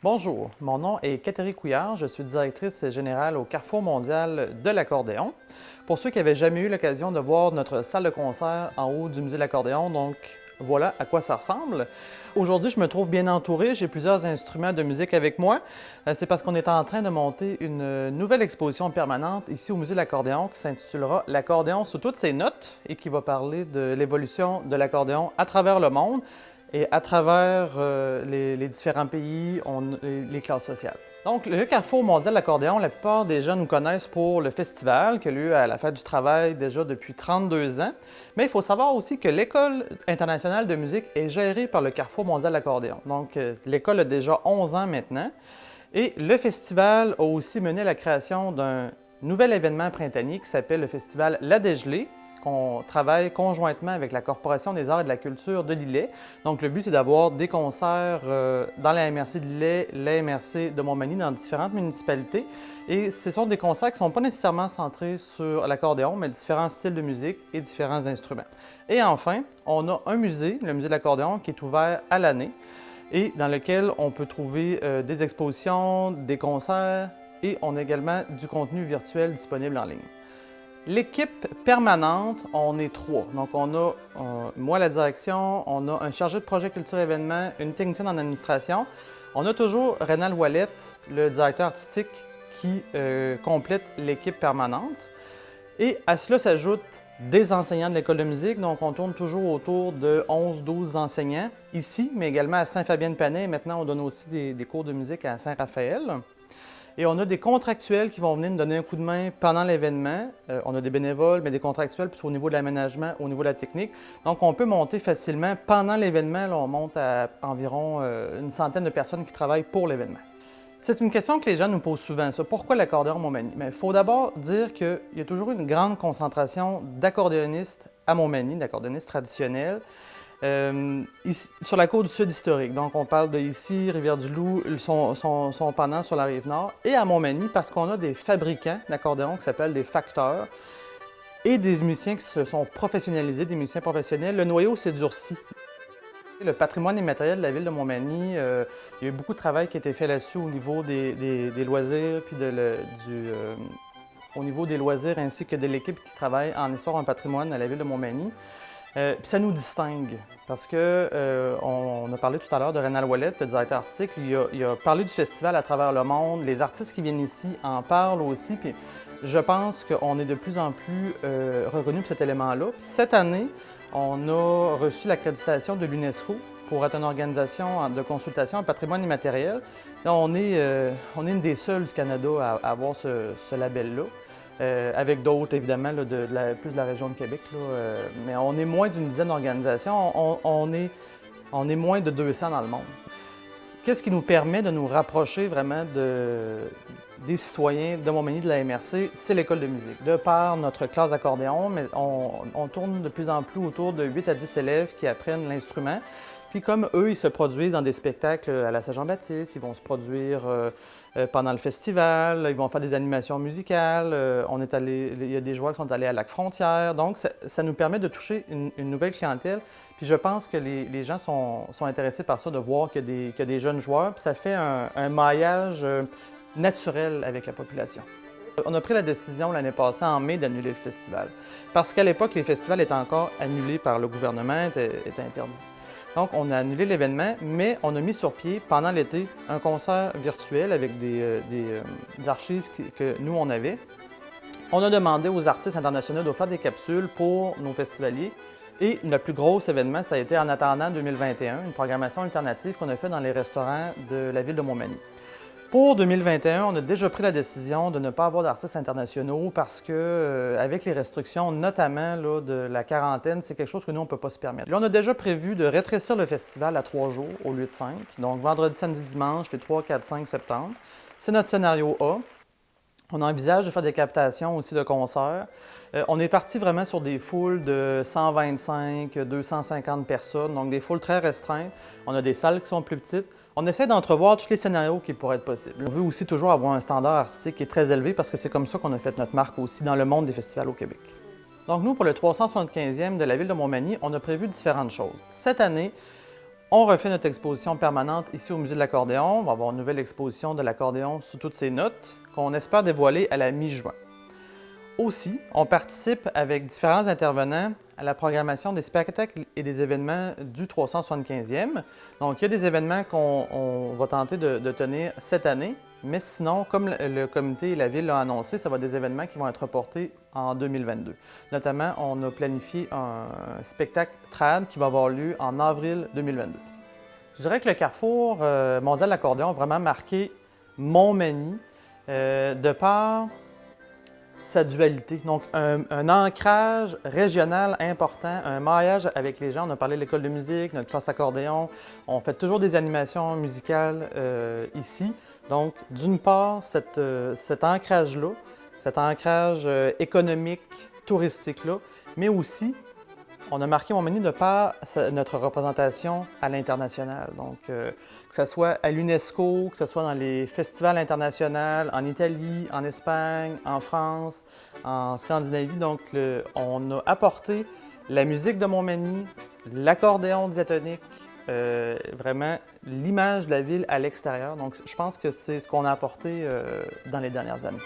Bonjour, mon nom est Catherine Couillard, je suis directrice générale au Carrefour mondial de l'accordéon. Pour ceux qui n'avaient jamais eu l'occasion de voir notre salle de concert en haut du musée de l'accordéon, donc voilà à quoi ça ressemble. Aujourd'hui, je me trouve bien entouré, j'ai plusieurs instruments de musique avec moi. C'est parce qu'on est en train de monter une nouvelle exposition permanente ici au musée de l'accordéon qui s'intitulera « L'accordéon sous toutes ses notes » et qui va parler de l'évolution de l'accordéon à travers le monde et à travers les différents pays, les classes sociales. Donc, le Carrefour mondial de l'accordéon, la plupart des gens nous connaissent pour le festival qui a lieu à la Fête du travail déjà depuis 32 ans. Mais il faut savoir aussi que l'École internationale de musique est gérée par le Carrefour mondial de l'accordéon. Donc, l'école a déjà 11 ans maintenant. Et le festival a aussi mené à la création d'un nouvel événement printanier qui s'appelle le festival La Dégelée, qu'on travaille conjointement avec la Corporation des arts et de la culture de Lillet. Donc, le but, c'est d'avoir des concerts dans la MRC de Lillet, la MRC de Montmagny, dans différentes municipalités. Et ce sont des concerts qui ne sont pas nécessairement centrés sur l'accordéon, mais différents styles de musique et différents instruments. Et enfin, on a un musée, le musée de l'accordéon, qui est ouvert à l'année et dans lequel on peut trouver des expositions, des concerts et on a également du contenu virtuel disponible en ligne. L'équipe permanente, on est 3. Donc, on a moi à la direction, on a un chargé de projet culture événements, une technicienne en administration. On a toujours Rénal Ouellette, le directeur artistique, qui complète l'équipe permanente. Et à cela s'ajoutent des enseignants de l'école de musique. Donc, on tourne toujours autour de 11-12 enseignants ici, mais également à Saint-Fabien-de-Panay. Maintenant, on donne aussi des cours de musique à Saint-Raphaël. Et on a des contractuels qui vont venir nous donner un coup de main pendant l'événement. On a des bénévoles, mais des contractuels, puis au niveau de l'aménagement, au niveau de la technique. Donc, on peut monter facilement. Pendant l'événement, on monte à environ une centaine de personnes qui travaillent pour l'événement. C'est une question que les gens nous posent souvent, ça. Pourquoi l'accordéon Montmagny? Mais il faut d'abord dire qu'il y a toujours une grande concentration d'accordéonistes à Montmagny, d'accordéonistes traditionnels. Sur la côte du Sud historique. Donc, on parle de ici, Rivière-du-Loup, son pendant sur la Rive-Nord, et à Montmagny, parce qu'on a des fabricants d'accordéons qui s'appellent des facteurs, et des musiciens qui se sont professionnalisés, des musiciens professionnels. Le noyau s'est durci. Le patrimoine immatériel de la ville de Montmagny, il y a eu beaucoup de travail qui a été fait là-dessus au niveau des loisirs, puis au niveau des loisirs, ainsi que de l'équipe qui travaille en histoire en patrimoine à la ville de Montmagny. Puis ça nous distingue parce que on a parlé tout à l'heure de Rénal Ouellette, le directeur artistique. Il a parlé du festival à travers le monde. Les artistes qui viennent ici en parlent aussi. Puis je pense qu'on est de plus en plus reconnus pour cet élément-là. Puis cette année, on a reçu l'accréditation de l'UNESCO pour être une organisation de consultation en patrimoine immatériel. Là, on est une des seules du Canada à avoir ce label-là. Avec d'autres, évidemment, là, plus de la région de Québec. Là, mais on est moins d'une dizaine d'organisations. On est moins de 200 dans le monde. Qu'est-ce qui nous permet de nous rapprocher vraiment des citoyens de Montmagny, de la MRC? C'est l'école de musique. De par notre classe d'accordéon, mais on tourne de plus en plus autour de 8 à 10 élèves qui apprennent l'instrument. Puis comme eux, ils se produisent dans des spectacles à la Saint-Jean-Baptiste, ils vont se produire pendant le festival, ils vont faire des animations musicales, il y a des joueurs qui sont allés à Lac-Frontière. Donc, ça nous permet de toucher une nouvelle clientèle. Puis je pense que les gens sont intéressés par ça, de voir qu'il y a des jeunes joueurs. Puis ça fait un maillage naturel avec la population. On a pris la décision l'année passée, en mai, d'annuler le festival. Parce qu'à l'époque, les festivals étaient encore annulés par le gouvernement, étaient interdits. Donc, on a annulé l'événement, mais on a mis sur pied, pendant l'été, un concert virtuel avec des archives que nous, on avait. On a demandé aux artistes internationaux de faire des capsules pour nos festivaliers. Et le plus gros événement, ça a été En attendant 2021, une programmation alternative qu'on a faite dans les restaurants de la ville de Montmagny. Pour 2021, on a déjà pris la décision de ne pas avoir d'artistes internationaux parce que, avec les restrictions, notamment là, de la quarantaine, c'est quelque chose que nous, on ne peut pas se permettre. Là, on a déjà prévu de rétrécir le festival à 3 jours au lieu de 5. Donc, vendredi, samedi, dimanche, les 3, 4, 5 septembre. C'est notre scénario A. On envisage de faire des captations aussi de concerts. On est parti vraiment sur des foules de 125, 250 personnes, donc des foules très restreintes. On a des salles qui sont plus petites. On essaie d'entrevoir tous les scénarios qui pourraient être possibles. On veut aussi toujours avoir un standard artistique qui est très élevé parce que c'est comme ça qu'on a fait notre marque aussi dans le monde des festivals au Québec. Donc nous, pour le 375e de la ville de Montmagny, on a prévu différentes choses. Cette année, On refait notre exposition permanente ici au Musée de l'Accordéon. On va avoir une nouvelle exposition de l'accordéon sous toutes ses notes qu'on espère dévoiler à la mi-juin. Aussi, on participe avec différents intervenants à la programmation des spectacles et des événements du 375e. Donc, il y a des événements qu'on va tenter de tenir cette année, mais sinon, comme le comité et la ville l'ont annoncé, ça va être des événements qui vont être reportés en 2022. Notamment, on a planifié un spectacle trad qui va avoir lieu en avril 2022. Je dirais que le Carrefour mondial de l'accordéon a vraiment marqué Montmagny de par sa dualité. Donc, un ancrage régional important, un maillage avec les gens. On a parlé de l'école de musique, notre classe accordéon. On fait toujours des animations musicales ici. Donc, d'une part, cet ancrage-là, cet ancrage économique, touristique-là, mais aussi, on a marqué Montmagny de par notre représentation à l'international. Donc, que ce soit à l'UNESCO, que ce soit dans les festivals internationaux, en Italie, en Espagne, en France, en Scandinavie. Donc, on a apporté la musique de Montmagny, l'accordéon diatonique, vraiment l'image de la ville à l'extérieur. Donc, je pense que c'est ce qu'on a apporté dans les dernières années.